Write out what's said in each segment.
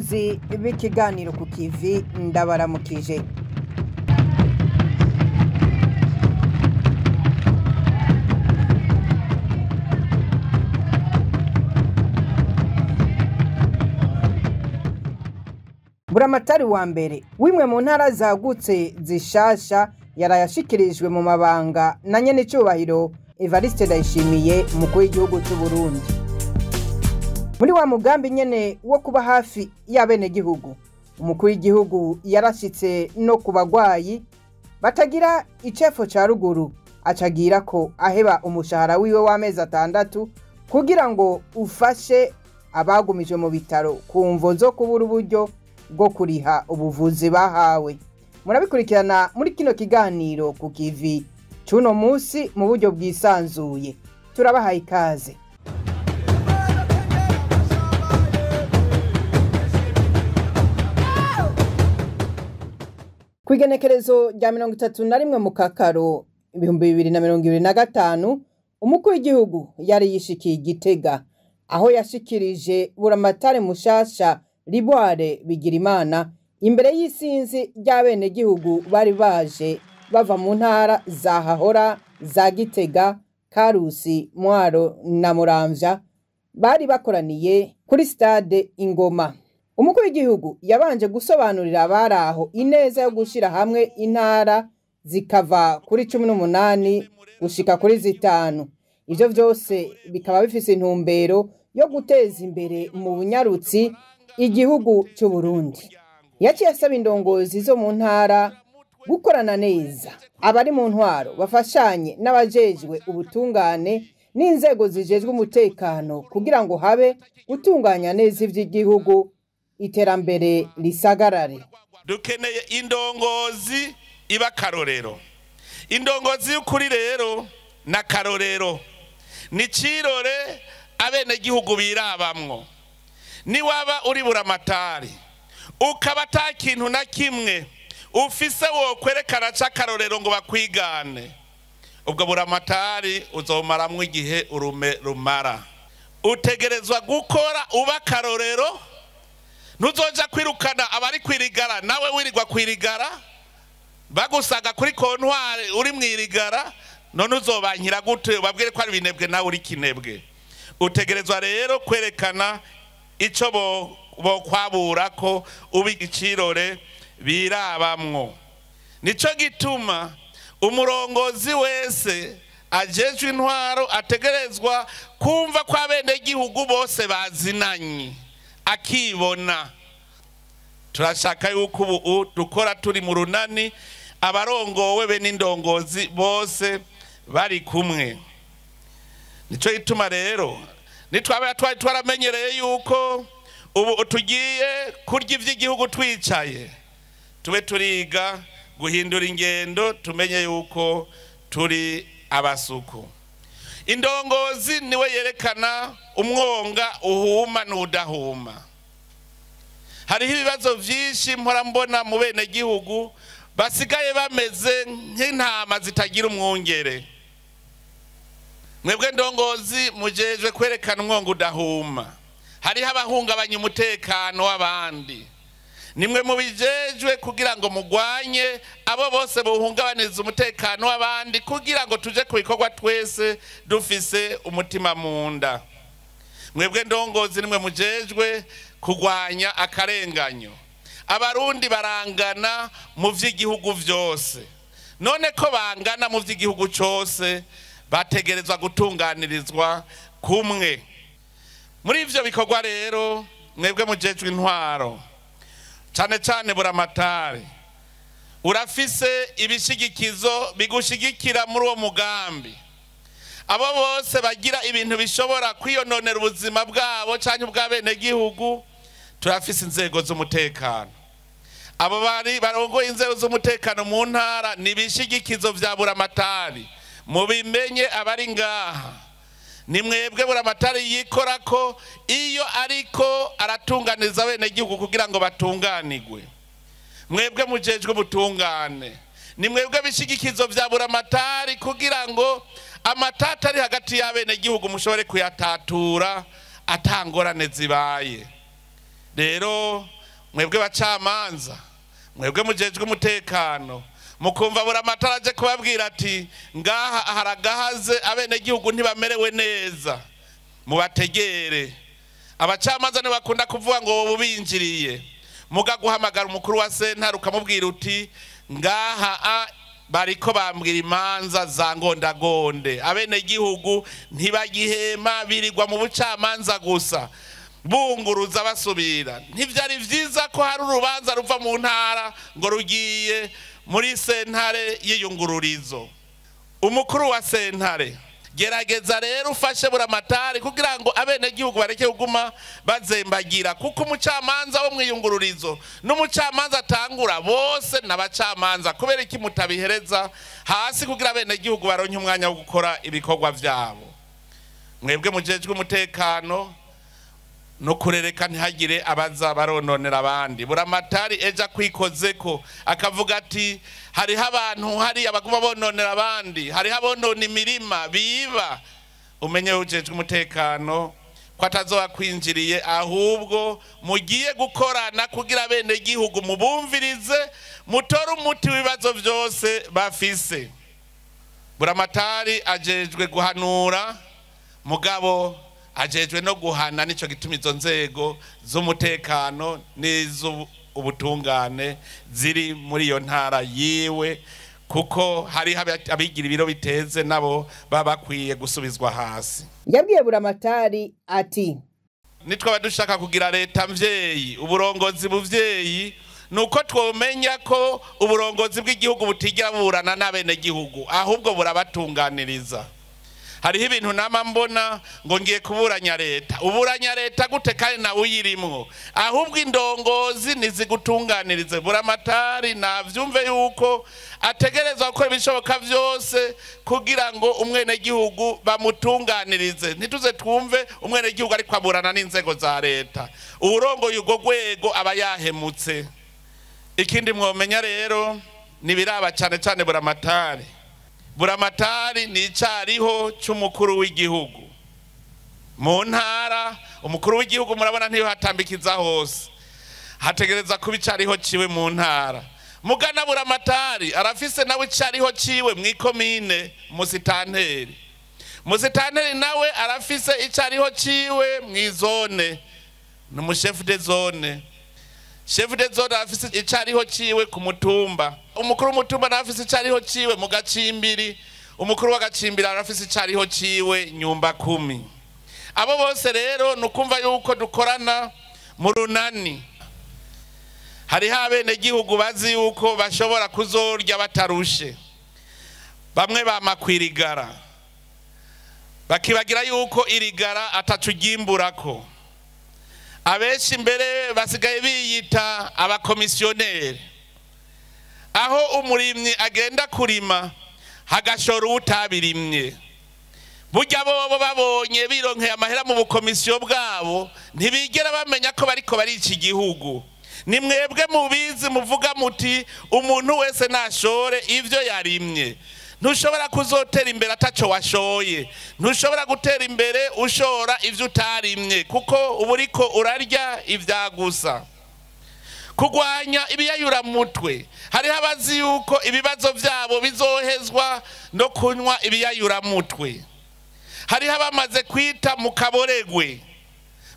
bakunzi b'ikiganiro ku kivi ndabaramukije. Buramatari wa mbere wimwe mu ntara zagutse zishasha yarayashikirijwe mu mabanga na nyene cyubahiro Evariste Ndayishimiye umukuru w'igihugu cy'u Burundi. Muri wa mugambi nyene wo kuba hafi y'abene gihugu, umukuru w'igihugu yarashitse no kubagwayi batagira icefo ca ruguru, acagira ko aheba umushahara wiwe w'amezi 6 kugira ngo ufashe abagumije mu bitaro kumvo zo kubura uburyo bwo kuriha ubuvuzi bahawe. Murabikurikirana muri kino kiganiro ku kivi cuno musi mu buryo bwisanzuye. Turabahaye ikaze. Kwigenekerezo rya 31 mu Kakaro 2025 umukuru w'igihugu yari yishikiye Igitega, aho yashikirije Buramatari mushasha Ribware Bigirimana imbere y'isinzi ry'abene gihugu bari baje bava mu ntara za Hahora, za Gitega, Karusi, Mwaro na Muramvya, bari bakoraniye kuri stade Ingoma. Umukuru w'igihugu yabanje gusobanurira abaraho ineza yo gushira hamwe intara zikava kuri 18 gushika kuri 5. Ivyo vyose bikaba bifise intumbero yo guteza imbere mu bunyarutsi igihugu cy'u Burundi. Yaciye asaba indongozi zo mu ntara gukorana neza, abari mu ntwaro bafashanye n'abajejwe ubutungane n'inzego zijejwe umutekano kugira ngo habe gutunganya neza ivy'igihugu, iterambere risagarare. Dukeneye indongozi iba karorero. Indongozi y'ukuri rero na karorero ni cirore abene gihugu birabamwo. Ni waba uri Buramatari ukaba atakintu na kimwe ufise wo kwerekana c'akarorero ngo bakwigane, ubwo Buramatari uzomaramwo igihe urume rumara. Utegerezwa gukora uba karorero, ntuzoja kwirukana abari kwirigara nawe wirirwa kwirigara, bagusaga kuri kontwari uri mwirigara, none uzobankira gute babwire ko ari binebwe nawe uri kinebwe. Utegerezwa rero kwerekana ico bo kwabura ko ubi igicirore birabamwo. Nico gituma umurongozi wese ajejwe intwaro ategerezwa kumva ko abene gihugu bose bazinanye, akibona. Turashaka yuko ubu dukora turi mu runani, abarongowe be n'indongozi bose bari kumwe. Nico gituma rero nitwabe twaramenyereye yuko ubu tugiye kurya ivy'igihugu twicaye, tube turiga guhindura ingendo, tumenye yuko turi abasuku. Indongozi niwe yerekana umwonga uhuma n'udahuma. Hariho ibibazo vyinshi mpora mbona mu bene gihugu basigaye bameze nk'intama zitagira umwungere. Mwebwe ndongozi mujejwe kwerekana umwonga udahuma. Hariho abahungabanya umutekano w'abandi. Nimwe mubijejwe kugira ngo mugwanye abo bose bohungabaniza umutekano w'abandi, kugira ngo tuje ku bikorwa twese dufise umutima munda. Mwebwe ndongozi nimwe mujejwe kugwanya akarenganyo. Abarundi barangana mu vy'igihugu vyose. None ko bangana mu vy'igihugu cyose, bategerezwa gutunganirizwa kumwe. Muri ivyo bikorwa rero mwebwe mujejwe intwaro, cane cane Buramatari, urafise ibishigikizo bigushigikira muri uwo mugambi. Abo bose bagira ibintu bishobora kwiyononera ubuzima bwabo canke ubw'abene gihugu, turafise inzego z'umutekano. Abo bari barongoye inzego z'umutekano mu ntara ni ibishigikizo vya Buramatari. Mubimenye abari ngaha, ni mwebwe Buramatari yikora ko iyo ariko aratunganiza abene gihugu kugira ngo batunganirwe. Mwebwe mujejwe ubutungane, ni mwebwe bishigikizo vya Buramatari kugira ngo amatata ari hagati y'abene gihugu mushobore kuyatatura atangorane zibaye. Rero mwebwe bacamanza, mwebwe mujejwe umutekano, mukumva Buramatari aje kubabwira ati ngaha haragahaze abenegihugu ntibamerewe neza, mubategere. Abacamanza ntibakunda kuvuga ngo bubinjiriye, muga guhamagara umukuru wa sentare ukamubwira uti ngaha bariko bambwira imanza za ngondagonde, abenegihugu ntibagihema, birirwa mu bucamanza gusa bunguruza basubira. Ntivyari vyiza ko hari urubanza ruva mu ntara ngo rugiye muri sentare y'iyungururizo. Umukuru wa sentare, gerageza rero ufashe Buramatari kugira ngo abenegihugu bareke kuguma bazembagira, kuko umucamanza wo mwiyungururizo n'umucamanza atangura bose n'abacamanza. Kubera iki mutabihereza hasi kugira abenegihugu baronke umwanya wo gukora ibikorwa vyabo? Mwebwe mujejwe umutekano no kurereka ntihagire abaza barononera abandi. Buramatari eja kwikozeko akavuga ati hariho abantu hari abaguma bononera abandi, hariho abonona imirima biba. Umenye ujejwe umutekano ko atazoba kwinjiriye, ahubwo mugiye gukorana kugira abenegihugu mubumvirize, mutore umuti w'ibibazo vyose bafise. Buramatari ajejwe guhanura, mugabo ajejwe no guhana. Nico gituma izo nzego z'umutekano n'iz'ubutungane ziri muri iyo ntara yiwe, kuko hari abigira ibiro biteze nabo baba bakwiye gusubizwa hasi. Yabwiye Buramatari ati nitwa badushaka kugira leta mvyeyi, uburongozi buvyeyi, nuko twomenya ko uburongozi bw'igihugu butigira burana n'abenegihugu, ahubwo burabatunganiriza. Hariho ibintu nama mbona ngo ngiye kuburanya leta. Uburanya leta gute kandi nawe uyirimwo? Ahubwo indongozi nizigutunganirize. Buramatari navyumve yuko ategerezwa gukora ibishoboka vyose kugira ngo umwenegihugu bamutunganirize. Ntituze twumve umwenegihugu ariko aburana n'inzego za leta, urongoye urwo rwego aba yahemutse. Ikindi mwomenya rero nibiraba cyane cyane Buramatari. Buramatari ni icariho c'umukuru w'igihugu. Mu ntara umukuru w'igihugu murabona ntiyo hatambikiza hose, hategereza kuba icariho ciwe mu ntara. Mugana Buramatari arafise nawe icariho ciwe mw'ikomine musitanteri. Musitanteri nawe arafise icariho ciwe mw'izone, n'umushefu de zone. Chef de zone afise icariho ciwe ku mutumba. Umukuru w'umutumba arafise icariho ciwe mu gacimbiri. Umukuru wa gacimbiri arafise icariho ciwe nyumba 10. Abo bose rero nukumva yuko dukorana mu runani. Hari abenegihugu bazi yuko bashobora kuzorya batarushe. Bamwe bamakwirigara, bakibagira yuko irigara atacugimburako. Abenshi imbere basigaye biyita abakomisiyoneri, aho umurimyi agenda kurima hagashora utabirimye. Burya bobo babonye bironkeye amahera mu bukomisiyo bwabo ntibigera bamenya ko bariko barica igihugu. Ni mwebwe mubizi muvuga muti umuntu wese nashore ivyo yarimye. Ntushobora kuzotera imbere ataco washoye, ntushobora gutera imbere ushora ivyo utarimye, kuko uburiko urarya ivyagusa. Kugwanya ibiyayura mutwe, hari abazi yuko ibibazo vyabo bizohezwa no kunywa ibiyayura mutwe. Hari abamaze kwita mu kaboregwe,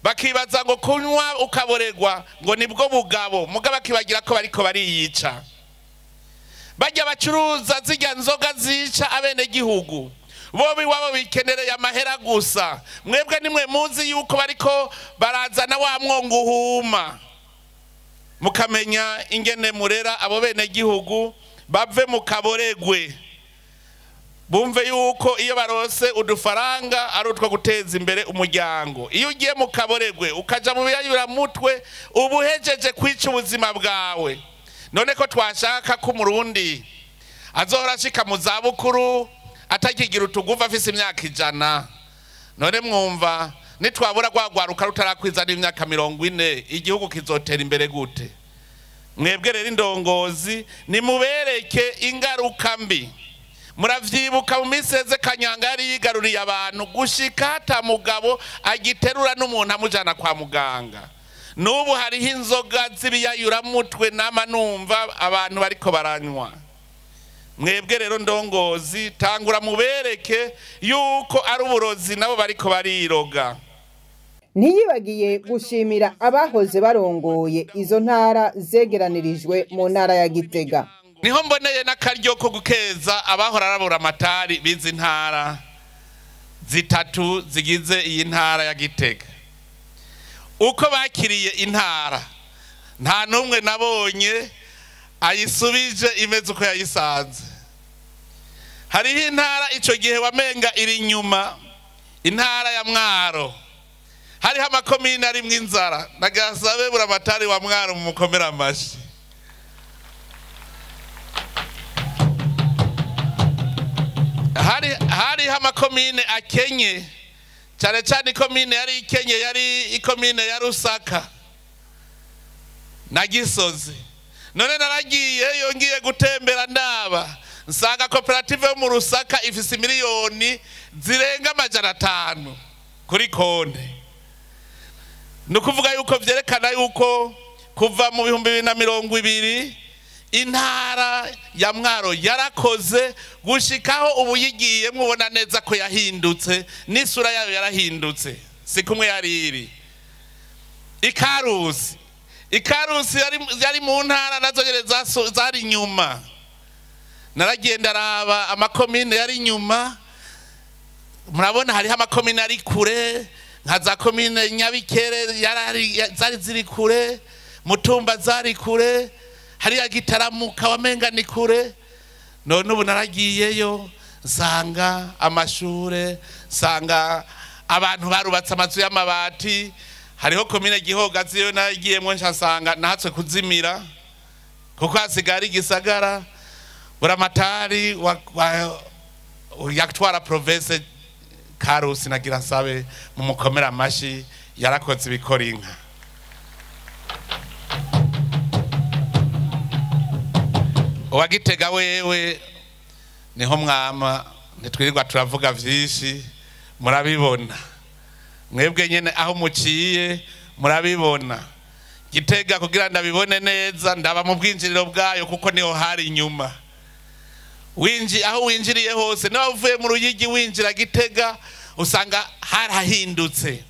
bakibaza ngo kunywa ukaboregwa ngo nibwo bugabo, mugabo bakibagira ko bariko bariyica. Bajya bacuruza zijya nzoga zica abenegihugu, bobi wabo bikenereye amahera gusa. Mwebwe nimwe muzi yuko bariko barazana wa mwongo uhuma, mukamenya ingene murera abo benegihugu bave mu kaboregwe. Bumve yuko iyo barose udufaranga ari utwo guteza imbere umuryango. Iyo ugiye mu kaboregwe ukaja mu biyayura mutwe ubuhejeje kwica ubuzima bwawe. None ko twashaka ko umurundi azohora ashika mu zabukuru atakigira utuguva afise imyaka 100. None mwumva nitwabura gwagwaruka rutarakwiza n'imyaka 40 igihugu kizotera imbere gute? Mwebwe rero indongozi ni mubereke ingaruka mbi. Muravyibuka mu miseze Kanyanga yari yigaruriye abantu gushika hata mugabo agiterura n'umuntu amujana kwa muganga. n'ubu hariho inzoga z'ibiyayuramutwe nama numva abantu bariko baranywa. Mwebwe rero ndongozi tangura mubereke yuko ari uburozi nabo bariko bariroga. Ntiyibagiye gushimira abahoze barongoye izo ntara zegeranirijwe mu ntara ya Gitega. Niho mboneye n'akaryo ko gukeza abahora ari Buramatari bizi ntara zitatu zigize iyi ntara ya Gitega. Uko bakiriye intara nta numwe nabonye ayisubije imeze uko yayisanze. Hariho intara ico gihe wamenga iri inyuma, intara ya Mwaro. Hariho amakomine ari mw'inzara, nagasabe Buramatari wa Mwaro mu mukomera amashi. Hariho amakomine akenye, cyane cyane ikomine yari ikenye yari ikomine ya Rusaka na Gisozi. None naragiye ngiye gutembera ndaba nsanga koperative yo mu Rusaka ifise miliyoni zirenga 500 kuri konte. Nukuvuga yuko vyerekana yuko kuva mu 2020 intara ya Mwaro yarakoze gushikaho ubu yigiye mubona neza ko yahindutse n'isura yayo yarahindutse si kumwe yariri. Ikarusi yari mu ntara nazo zari nyuma. Naragiye ndaraba amakomine yari nyuma, murabona hariho amakomine ari kure nka za komine Nyabikere zari ziri kure, Mutumba zari kure, hariya Gitaramuka wamenga ni kure. None ubu naragiyeyo nsanga amashure, nsanga abantu barubatse amazu y'amabati. Hariho komine Gihogazi yo naragiyemwo nshasanga nahatswe kuzimira kuko hasigara igisagara. Buramatari yaktwara province Karusi nagira nsabe mu mukomera amashi yarakoze ibikora inka. Uwagitega wewe niho mwama ntitwirirwa turavuga vyinshi murabibona. Mwebwe nyene aho muciye murabibona. Gitega kugira ndabibone neza ndaba mu bwinjiriro bwayo kuko niho hari inyuma. Aho winjiriye hose niba uvuye mu Ruyigi winjira Gitega usanga harahindutse.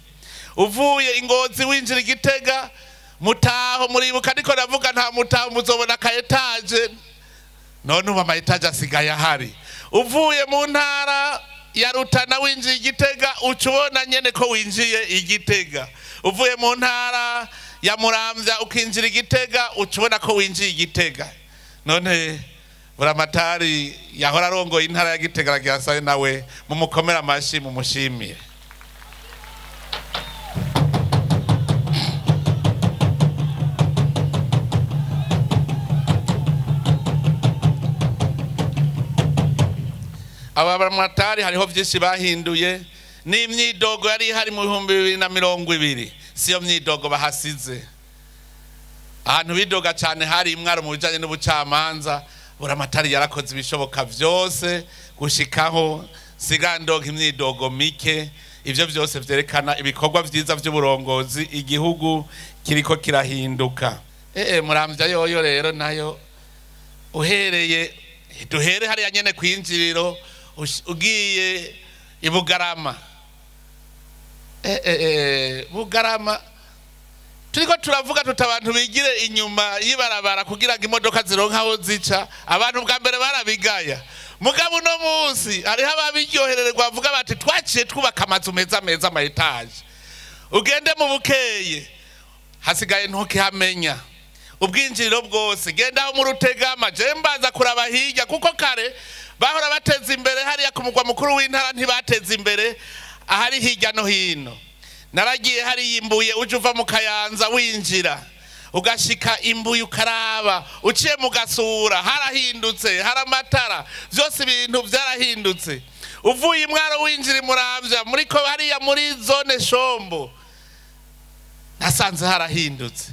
Uvuye Ingozi winjira Gitega Mutaho muribuka ndiko ndavuga nta Mutaho muzobona ka etage. None ubu ama etage asigaye ahari. Uvuye mu ntara ya Rutana winjira Gitega ucubona nyene ko winjiye Igitega. Uvuye mu ntara ya Muramvya ukinjira Gitega ucubona ko winjiye Igitega. None Buramatari yahora arongoye intara ya Gitega aragisabe nawe mu mukomera amashi mu mushimire. Buramatari hariho vyinshi bahinduye n'imyidogo yari hari mu 2020 siyo myidogo bahasize. Ahantu bidoga cyane hari Mwaro mu bijanye n'ubucamanza. Buramatari yarakoze ibishoboka vyose gushikaho sigandoga imyidogo mike. Ivyo vyose vyerekana ibikorwa vyiza vy'uburongozi igihugu kiriko kirahinduka. Muramvya yoyo rero nayo uhereye duhere hari nyene kwinjiriro ugiye ibugarama. Bugarama turiko turavuga tutabantu bigire inyuma yibarabara kugira ngo imodoka zironka aho zica. Abantu bwa mbere barabigaya mugabo no munsi hariho ababiryohererwa bavuga bati twaciye twubaka amazu meza ama etage. Ugende mu Bukeye hasigaye ntuke hamenya ubwinjiriro bwose. Genda aho mu Rutegama je mbaza kuraba hirya kuko kare bahora bateza imbere hariya ku mugwa mukuru w'intara ntibateza imbere ahari hirya no hino. Naragiye hari Imbuye uje uva mu Kayanza winjira ugashika Imbuye ukaraba uciye mu Gasura harahindutse, haramatara vyose ibintu vyarahindutse. Uvuye Mwaro winjira Muramvya muri ko hariya muri zone Shombo nasanze harahindutse.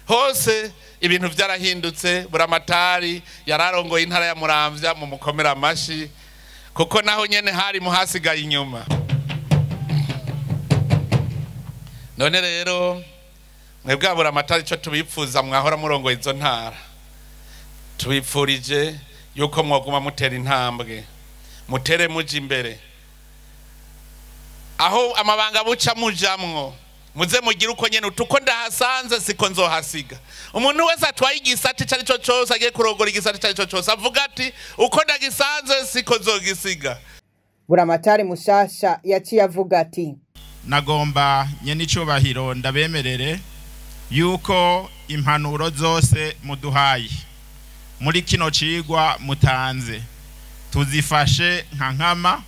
Hose ibintu vyarahindutse. Buramatari yararongoye intara ya Muramvya mu mukomera amashi kuko naho nyene hari muhasigaye inyuma. None rero mwebwe Buramatari ico tubipfuza mwahora murongo izo ntara tubipfurije yuko mwoguma mutera intambwe mutere muji imbere aho amabanga buca mujamwo muze mugira uko nyene utuko ndahasanze siko nzohasiga umuntu wese atwaye igisate cari cyo cyose agiye kurogora igisate cari cyo cyose avuga ati uko ndagisanze siko nzogisiga. Buramatari mushasha yaciye avuga ati nagomba nyene icubahiro ndabemerere yuko impanuro zose muduhaye muri kino cigwa mutanze tuzifashe nka nkama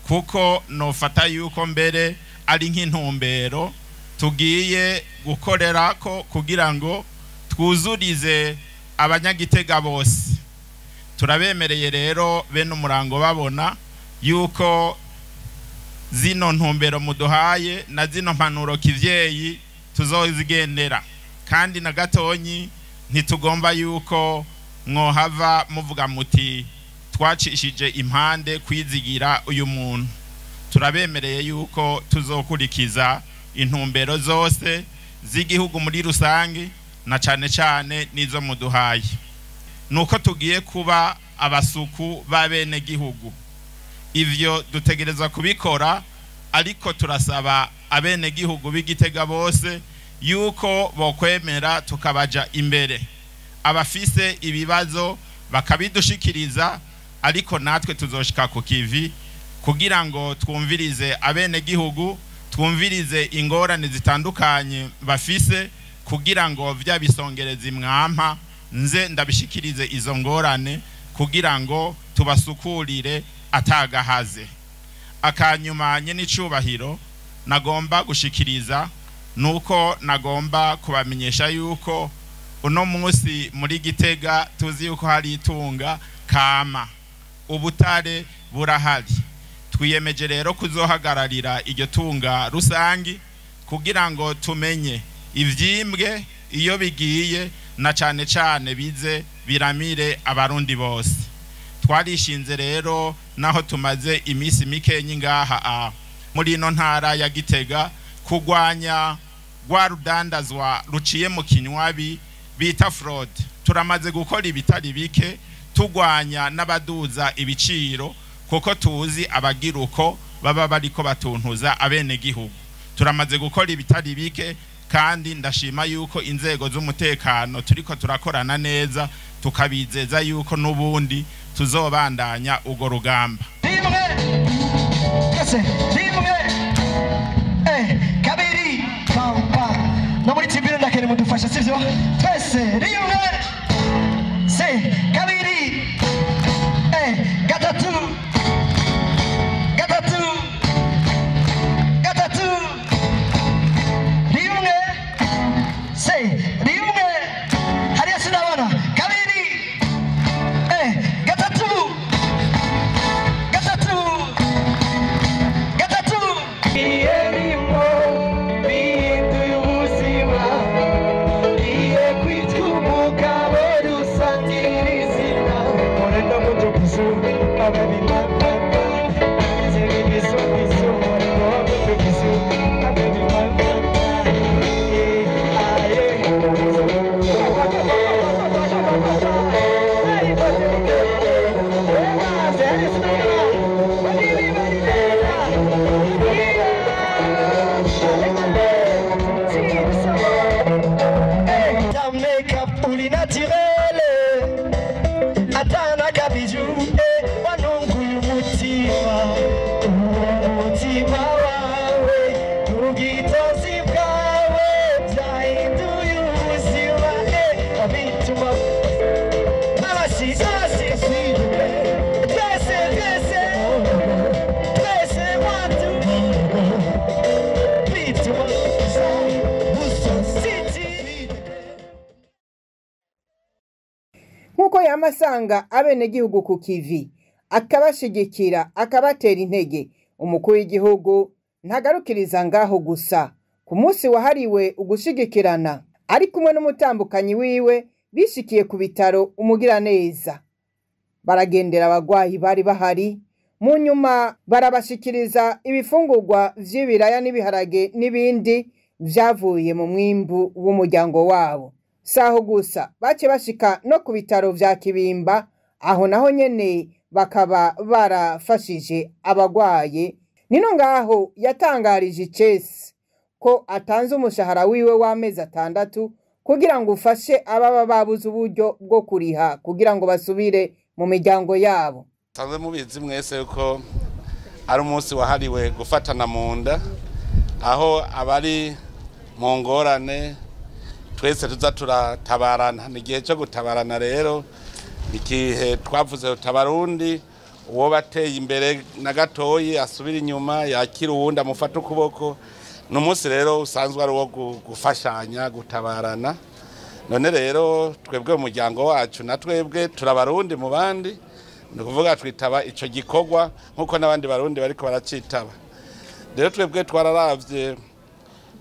kuko nofata yuko mbere ari nk'intumbero tugiye gukorerako kugira ngo twuzurize abanyagitega bose. Turabemereye rero bene umurango babona yuko zino ntumbero muduhaye na zino mpanuro kivyeyi tuzozigendera kandi na gatonyi ntitugomba yuko mwohava muvuga muti twacishije impande kwizigira uyu muntu. Turabemereye yuko tuzokurikiza intumbero zose z'igihugu muri rusange na cane cane nizo muduhaye. Nuko tugiye kuba abasuku babene gihugu. Ivyo dutegereza kubikora ariko turasaba abene gihugu b'Igitega bose yuko bokwemera tukabaja imbere. Abafise ibibazo bakabidushikiriza ariko natwe tuzoshika ku kivi kugira ngo twumvirize abene gihugu, twumvirize ingorane zitandukanye bafise kugira ngo vya bisongereza imwampa nze ndabishikirize izo ngorane kugira ngo tubasukurire atagahaze. Akanyuma nye n'icubahiro nagomba gushikiriza nuko nagomba kubamenyesha yuko uno munsi muri Gitega tuzi yuko hari itunga kama ubutare burahari. Twiyemeje rero kuzohagararira iryo tunga rusangi kugira ngo tumenye ivyimbwe iyo bigiye na cane cane bize biramire abarundi bose. Twarishinze rero naho tumaze imisi mikenyi ngaha muri ino ntara ya Gitega kugwanya rwa rudandazwa ruciye mu kinywabi bita fraud. Turamaze gukora ibitari bike tugwanya n'abaduza ibiciro kuko tuzi abagiruko baba bariko batuntuza abene gihugu. Turamaze gukora ibitari bike kandi ndashima yuko inzego z'umutekano turiko turakorana neza tukabizeza yuko nubundi tuzobandanya ugo rugamba. Kabiri pampa no muri tibiro ndakere mudufasha sivyo twese rimwe se kabiri gatatu rimwe se rimwe hariya sinabona kabiri gatatu nkuko yamasanga abene gihugu ku kivi akabashigikira akabatera intege. Umukuru w'igihugu ntagarukiriza ngaho gusa. Ku munsi wahariwe ugushigikirana ari kumwe n'umutambukanyi wiwe bishikiye ku bitaro Umugiraneza, baragendera abagwayi bari bahari. Mu nyuma barabashikiriza ibifungurwa vy'ibiraya n'ibiharage n'ibindi vyavuye mu mwimbu w'umuryango wabo. Saho gusa bace bashika no ku bitaro vya Kibimba, aho naho nyene bakaba barafashije abagwaye. Nino ngaho yatangarije icese ko atanze umushahara wiwe w'amezi 6 kugira ngo ufashe ababa babuze uburyo bwo kuriha kugira ngo basubire mu miryango yabo. Sanzwe mubizi mwese yuko ari umunsi wahariwe gufatana mu nda, aho abari mu ngorane twese tuza turatabarana. Ni igihe cyo gutabarana rero, igihe twavuze utabarundi uwo bateye imbere na gatoyi asubira inyuma yakira uwundi amufata ukuboko. Ni umunsi rero usanzwe ari uwo gufashanya gutabarana. None rero twebwe umuryango wacu na twebwe turabarundi mu bandi, ni kuvuga twitaba ico gikorwa nkuko n'abandi barundi bariko baracitaba. Rero twebwe twararavye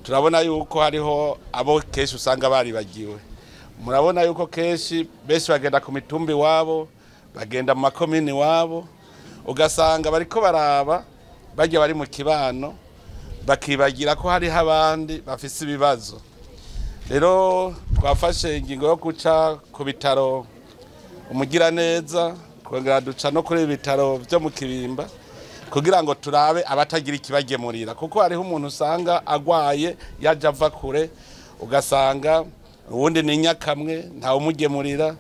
turabona yuko hariho abo keshi usanga baribagiwe. Murabona yuko keshi benshi bagenda ku mitumbi wabo, bagenda mu makomini wabo, ugasanga bariko baraba bajya bari mu kibano bakibagira ko hari abandi bafise ibibazo. Rero twafashe ingingo yo guca ku bitaro umugira neza, kongera duca no kuri ibitaro byo mu Kibimba kugira ngo turabe abatagira ikibagemurira, kuko hariho umuntu usanga agwaye yaje ava kure, ugasanga uwundi ni nyakamwe nta umugemurira.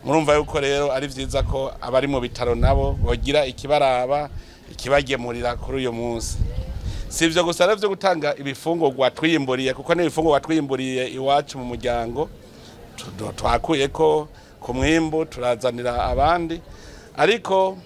Murumva yuko rero ari vyiza ko abari mu bitaro nabo bogira ikibaraba ikibagemurira kuri uyu munsi. Sivyo gusa rero byo gutanga ibifungurwa twiyimburiye, kuko n'ibifungurwa twiyimburiye iwacu mu muryango twakuye ko ku mwimbu turazanira abandi, ariko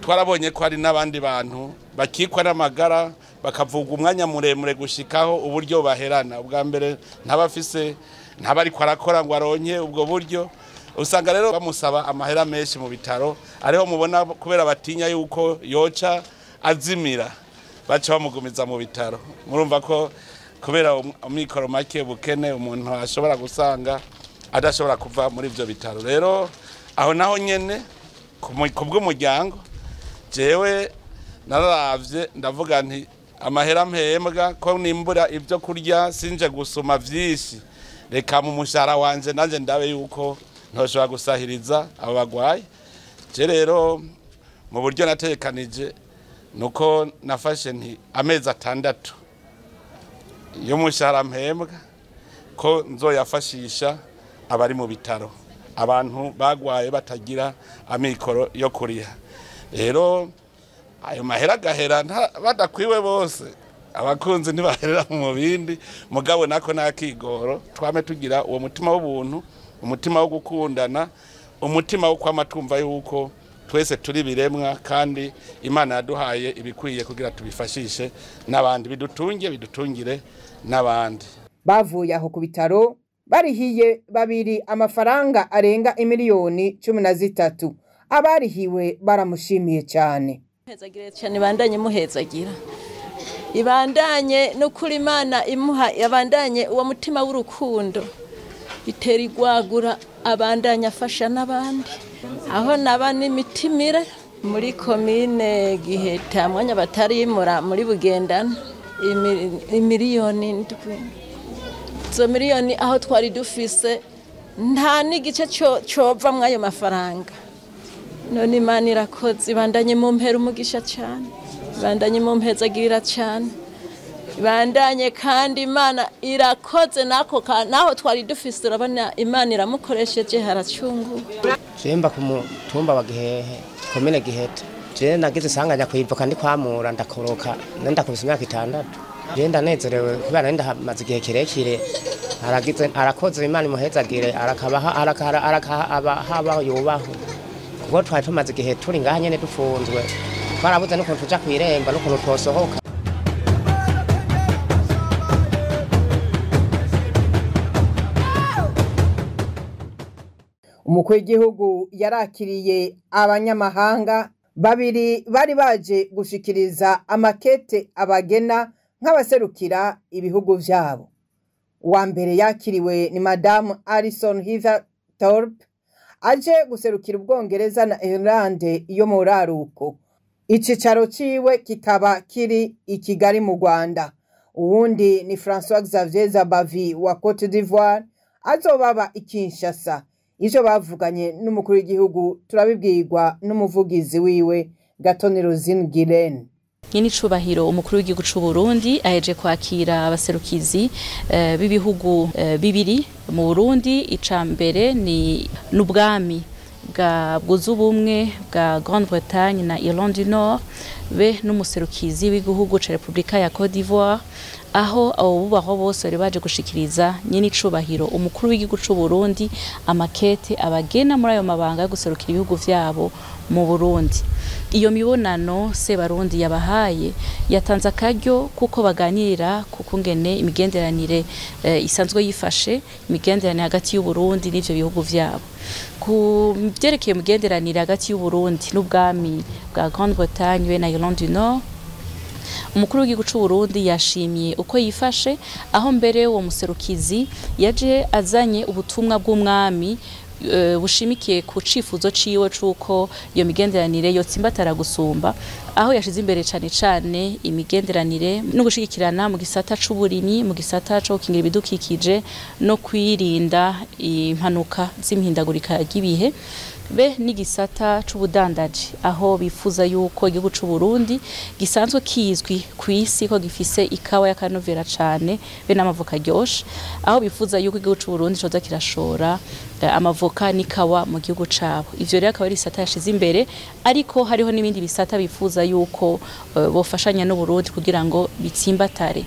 twarabonye ko hari n'abandi bantu bakikwa n'amagara bakavuga umwanya muremure gushikaho uburyo baherana. Ubwa mbere ntabafise ntabari kwarakora ngo aronke ubwo buryo, usanga rero bamusaba amahera menshi mu bitaro, ariho mubona kubera batinya yuko yoca azimira baca bamugumiza mu bitaro. Murumva ko kubera amikoro make bukene umuntu ashobora gusanga adashobora kuva muri ivyo bitaro. Rero aho naho nyene kubw'umuryango jewe nararavye ndavuga nti amahera mpembwa ko nimbura ivyo kurya sinje gusuma vyinshi, reka mu mushahara wanje nanje ndabe yuko ntoshobora gusahiriza abo bagwaye. Je rero mu buryo natekanije nuko nafashe nti amezi 6 yo mushahara mpembwa ko nzoyafashisha abari mu bitaro, abantu bagwaye batagira amikoro yo kuriha. Rero ayo mahera gahera badakwiwe bose, abakunzi ntibaherera mu bindi, mugabo nako nakigoro twame tugira uwo mutima w'ubuntu, umutima wo gukundana, umutima wo kwamatumva yuko twese turi biremwa kandi Imana yaduhaye ibikwiye kugira tubifashishe n'abandi, bidutungire n'abandi. Bavuye aho ku bitaro barihiye babiri amafaranga arenga imiliyoni 13. Abarihiwe baramushimiye cyane. Hezagire cyane bandanye muhezagira. Ibandanye no kuri Imana imuha yabandanye uwo mutima w'urukundo. Bitera igwagura abandanye afasha n'abandi. Aho naba n'imitimire muri komine Giheta mwanya batarimura muri Bugendana imiliyoni ndwi. Zo miliyoni aho twari dufise nta n'igice cova mwayo mafaranga. None Imana irakoze, ibandanye mu mpera umugisha cyane, ibandanye mu mpezagirira cyane, ibandanye kandi Imana irakoze nako naho twari dufise urabona Imana iramukoresheje haracungu. Jemba ku mutumba wa Gihehe komine Giheta, je nagize sanganya kwivuka ndi kwamura ndakoroka ndakubise imyaka 6. Je ndanezerewe kubera ndahamaze igihe kirekire, arakoze Imana imuhezagire, arakaha yubaho kuko twari tumaze igihe turi ngaha nyene dufunzwe, twarabuze n'ukuntu tuja kwiremba n'ukuntu twosohoka. Umukuru w'igihugu yarakiriye abanyamahanga babiri bari baje gushikiriza amakete abagena nk'abaserukira ibihugu vyabo. Uwa mbere yakiriwe ni Madame Alison Thorpe aje guserukira Ubwongereza na Irlande yo mu raruko. Icicaro ciwe kikaba kiri i Kigali mu Rwanda. uwundi ni François Xavier Zabavi wa Cote d'Ivoire azobaba i Kinshasa. Ivyo bavuganye n'umukuru w'igihugu turabibwirwa n'umuvugizi wiwe Gatoni Rosine Guilaine. Nyini cubahiro umukuru w'igihugu c'u Burundi aheje kwakira abaserukizi b'ibihugu bibiri mu Burundi. Ica mbere ni n'ubwami bwa bwuzubumwe bwa Grande Bretagne na Irlande du Nord be n'umuserukizi w'igihugu ca Republika ya Cote d'Ivoire, aho abo bubaho bose bari baje gushikiriza nyini cubahiro umukuru w'igihugu c'u Burundi amakete abagena muri ayo mabanga yo guserukira ibihugu vyabo mu Burundi. Iyo mibonano Sebarundi yabahaye yatanze akaryo kuko baganirira kuko ngene imigenderanire isanzwe yifashe, imigenderanire hagati y'u Burundi n'ivyo bihugu vyabo. Ku byerekeye imigenderanire hagati y'u Burundi n'ubwami bwa Grande Bretagne na Irlande du Nord, umukuru w'igihugu c'u Burundi yashimiye uko yifashe, aho mbere uwo muserukizi yaje azanye ubutumwa bw'umwami bushimikiye ku cifuzo ciwe cuko iyo migenderanire yotsimbatara gusumba, aho yashize imbere cane imigenderanire no gushigikirana mu gisata c'uburimyi, mu gisata co gukingira ibidukikije no kwirinda impanuka z'imihindagurika ry'ibihe, be n'igisata c'ubudandaji, aho bifuza yuko igihugu c'u Burundi gisanzwe kizwi kw'isi ko gifise ikawa y'akanovera cane be n'amavoka aryoshe, aho bifuza yuko igihugu c'u Burundi coza kirashora amavoka n'ikawa mu gihugu cabo. Ivyo rero akaba ari isata yashize imbere, ariko hariho n'ibindi bisata bifuza yuko bofashanya n'u Burundi kugira ngo bitsimbatare.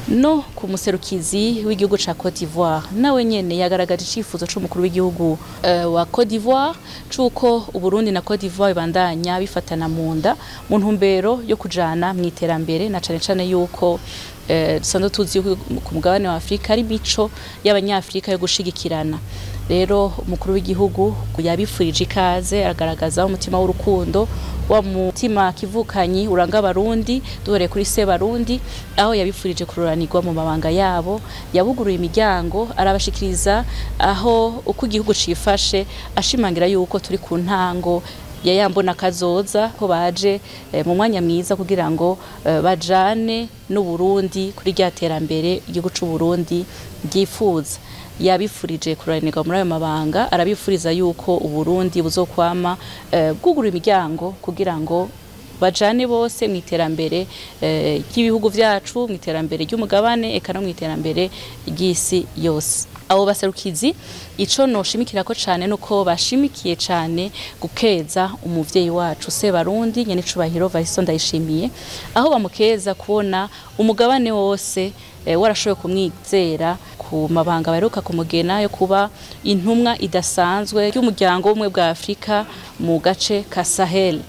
No ku muserukizi w'igihugu ca Cote d'Ivoire nawe nyene yagaragaje icifuzo c'umukuru w'igihugu wa Cote d'Ivoire cuko Uburundi na Cote d'Ivoire bandanya bifatana mu nda mu ntumbero yo kujana mu iterambere, na cane yuko dusanzwe tuzi ku mugabane wa Afrika ari mico y'abanyafrika yo gushigikirana. Rero umukuru w'igihugu yabifurije ikaze, agaragaza umutima w'urukundo wa mutima kivukanyi uranga abarundi duhore kuri Sebarundi, aho yabifurije kuroranirwa mu mabanga yabo, yabuguruye imiryango arabashikiriza aho uko igihugu cifashe, ashimangira yuko turi ku ntango yayambona kazoza ko baje mu mwanya mwiza kugira ngo bajane n'u Burundi kuri ryaterambere igihugu c'u Burundi gifuza. Yabifurije kuranirwa muri ayo mabanga, arabifuriza yuko u Burundi buzokwama bwugura imiryango kugira ngo bajane bose mu iterambere ry'ibihugu vyacu, mu iterambere ry'umugabane eka no mu iterambere ry'isi yose. Abo baserukizi ico noshimikira ko cane nuko bashimikiye cane gukeza umuvyeyi wacu Sebarundi nyene cubahiro Evariste Ndayishimiye, aho bamukeza kubona umugabane wose warashoboye kumwizera ku mabanga baheruka kumugena yo kuba intumwa idasanzwe y'umuryango w'ubumwe bwa Afrika mu gace ka Sahel.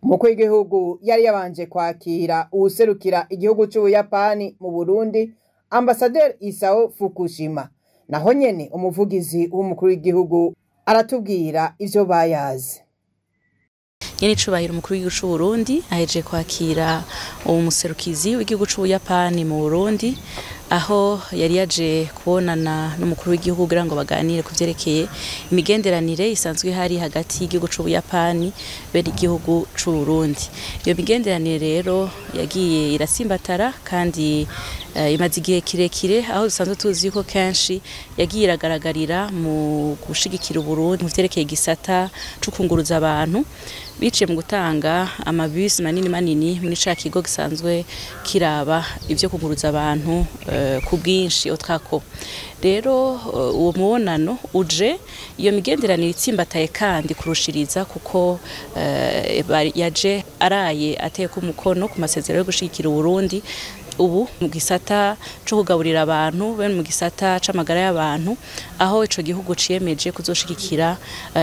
Umukuru w'igihugu yari yabanje kwakira uwuserukira igihugu c'Ubuyapani mu Burundi, Ambasaderi Isao Fukushima. Naho nyene umuvugizi w'umukuru w'igihugu aratubwira ivyo bayazi. Nyene cubahiro umukuru w'igihugu c'u Burundi aheje kwakira umuserukizi w'igihugu c'Ubuyapani mu Burundi, aho yari yaje kubonana n'umukuru w'igihugu kugira ngo baganire ku vyerekeye imigenderanire isanzwe hari hagati y'igihugu c'Ubuyapani be n'igihugu c'u Burundi. Iyo migenderanire rero yagiye irasimbatara kandi imaze igihe kirekire, aho dusanzwe tuzi yuko kenshi yagiye iragaragarira mu gushigikira Uburundi mu vyerekeye igisata co kunguruza abantu biciye mu gutanga amabisi manini muri ca kigo gisanzwe kiraba ivyo kunguruza abantu ku bwinshi otrako. Rero uwo mubonano uje iyo migenderanire itsimbataye kandi kurushiriza kuko yaje araye ateye ku mukono ku masezerano yo gushigikira Uburundi ubu mu gisata cyo kugaburira abantu bene mu gisata c'amagara y'abantu, aho ico gihugu ciyemeje kuzoshigikira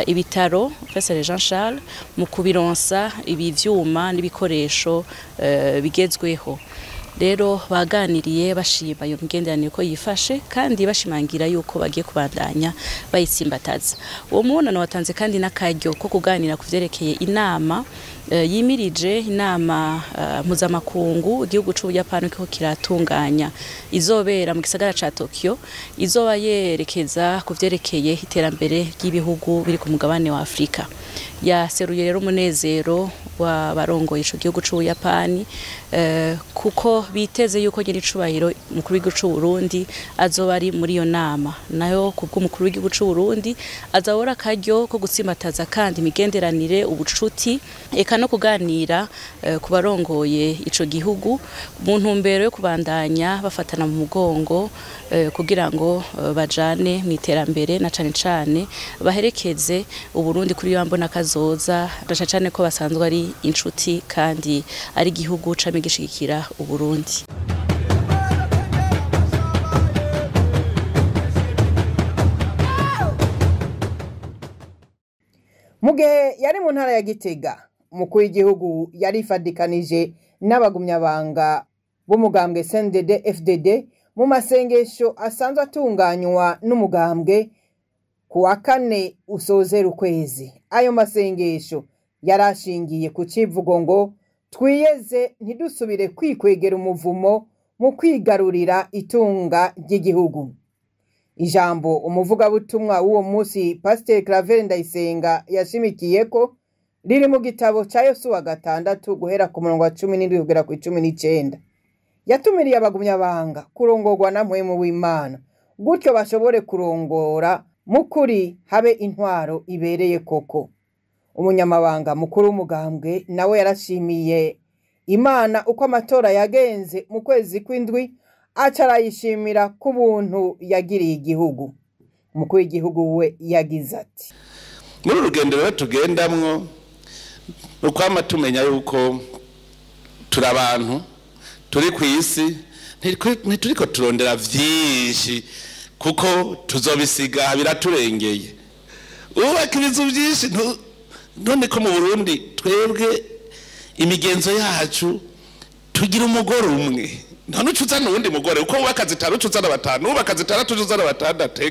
ibitaro Professeur Jean Charles mu kubironsa ibivyuma n'ibikoresho bigezweho. Rero baganiriye bashima iyo migenderanire ko yifashe kandi bashimangira yuko bagiye kubandanya bayitsimbataza. Uwo mubonano watanze kandi n'akaryo ko kuganira ku vyerekeye inama yimirije inama mpuzamakungu igihugu c'Ubuyapani ko kiratunganya izobera mu gisagara ca Tokyo, izoba yerekeza ku vyerekeye iterambere ry'ibihugu biri ku mugabane wa Afrika. Yaseruye rero umunezero w'abarongoye ico gihugu c'Ubuyapani kuko biteze yuko nyiri icubahiro umukuru w'igihugu c'u Burundi azoba ari muri iyo nama nayo kubwo umukuru w'igihugu c'u Burundi azabora akaryo ko gutsimataza kandi imigenderanire ubucuti eka no kuganira ku barongoye ico gihugu mu ntumbero yo kubandanya bafatana mu mugongo kugira ngo bajane mu iterambere na cane cane baherekeze Uburundi kuri yambo nakazoza ndaca cane ko basanzwe ari inshuti kandi ari igihugu camigishikira Uburundi. Mugihe yari mu ntara ya Gitega umukuru w'igihugu yarifadikanije n'abagumyabanga b'umugambwe CNDD FDD mu masengesho asanzwe atunganywa n'umugambwe kuwa kane usozera ukwezi. Ayo masengesho yarashingiye ku civugo ngo twiyeze ntidusubire kwikwegera umuvumo mu kwigarurira itunga ry'igihugu. Ijambo umuvugabutumwa w'uwo munsi Pasteur Claver Ndayisenga yashimikiye ko riri mu gitabo ca Yosuwa 6 guhera ku murongo wa 17 kugera ku 19. Yatumiriye abagumyabanga kurongorwa na mpwemu w'Imana gutyo bashobore kurongora mukuri habe intwaro ibereye koko. Umunyamabanga mukuru w'umugambwe nawe yarashimiye Imana uko amatora yagenze mu kwezi kw'indwi acarayishimira ku buntu yagiriye igihugu. Umukuru w'igihugu we yagize ati muri urugendo rero tugendamwo ukwama tumenya yuko turi abantu turi ku isi ntituriko turondera vyinshi kuko tuzobisiga biraturengeye. Ubaka ibizu byinshi none ko mu Burundi twebwe imigenzo yacu tugira umugore umwe none ucuzana uwundi mugore uko ubaka zitanu ucuzana batanu ubaka zitandatu ucuzana batandatu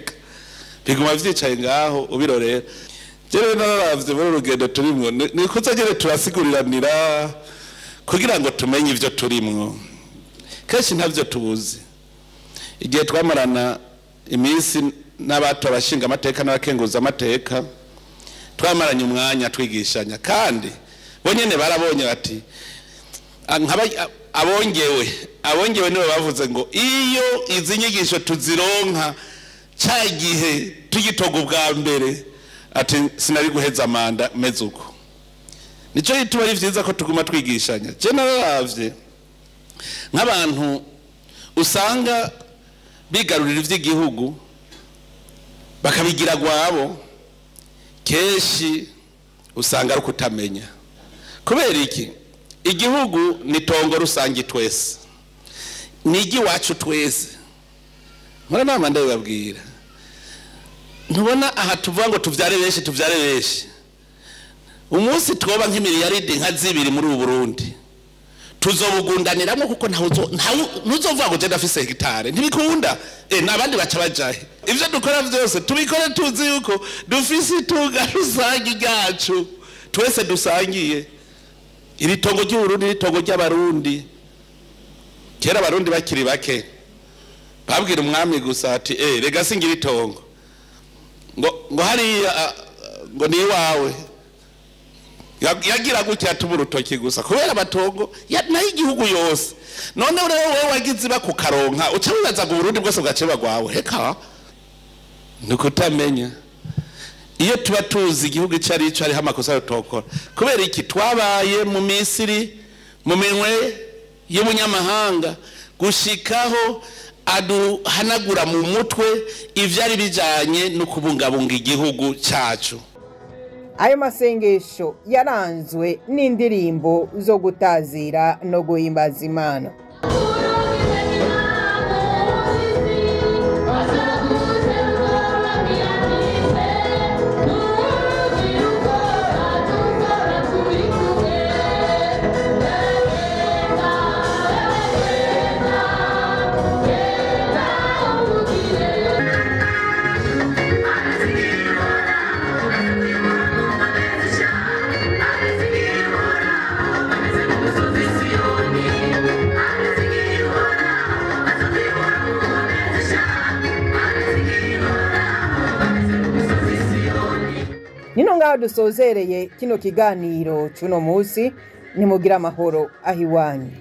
biguma vyicaye ngaho ubirorera. Jewe nararavye muri urugendo turimwo niko tugere turasiguriranira kugira ngo tumenye ivyo turimwo kenshi ntavyo tubuzi. Igihe twamarana iminsi n'abato abashinga amateka n'abakenguza amateka twamaranye umwanya twigishanya kandi bonyene barabonye bati abongewe nibo bavuze ngo iyo izi nyigisho tuzironka ca gihe tugitoga ubwa mbere ati sinari guheza manda meze uko. Nico gituma ari vyiza ko tuguma twigishanya. Je nararavye nk'abantu usanga bigarurira ivy'igihugu bakabigira gwabo keshi usanga ari kutamenya. Kubera iki? Igihugu ni tongo rusangi twese. Nigi wacu twese. Mara nama ndababwira. Ntubona aha tuvuga ngo tuvyare benshi. Umunsi twoba nk'imiliyaridi nka 2 muri Burundi. Tuzobugundaniramo kuko ntuzovuga ngo je ndafise hegitare ntibikunda nabandi baca bajahe. Ivyo dukora vyose tubikore tuzi yuko dufise itunga rusangi ryacu twese dusangiye. Iri tongo ry'Uburundi ritongo ry'abarundi. Kera abarundi bakiri bake babwira umwami gusa ati rega singira itongo ngo hari ngo ni wawe yagira gutya tuburutoki gusa kubera amatongo nayo igihugu yose. None wewe wagize bakukaronka uca wibaza ngo Burundi bwose bwaceba gwawe heka nukutamenya. Iyo tuba tuzi igihugu icari ico ari hamakosa yotokora kubera iki twabaye mu Misiri mu minwe y'umunyamahanga gushikaho aduhanagura mu mutwe ivyari bijanye no kubungabunga igihugu cacu. Ayo masengesho yaranzwe n'indirimbo zo gutazira no guhimbaza Imana. nino ngaho dusozereye kino kiganiro cuno musi, nimugira amahoro aho iwanyu.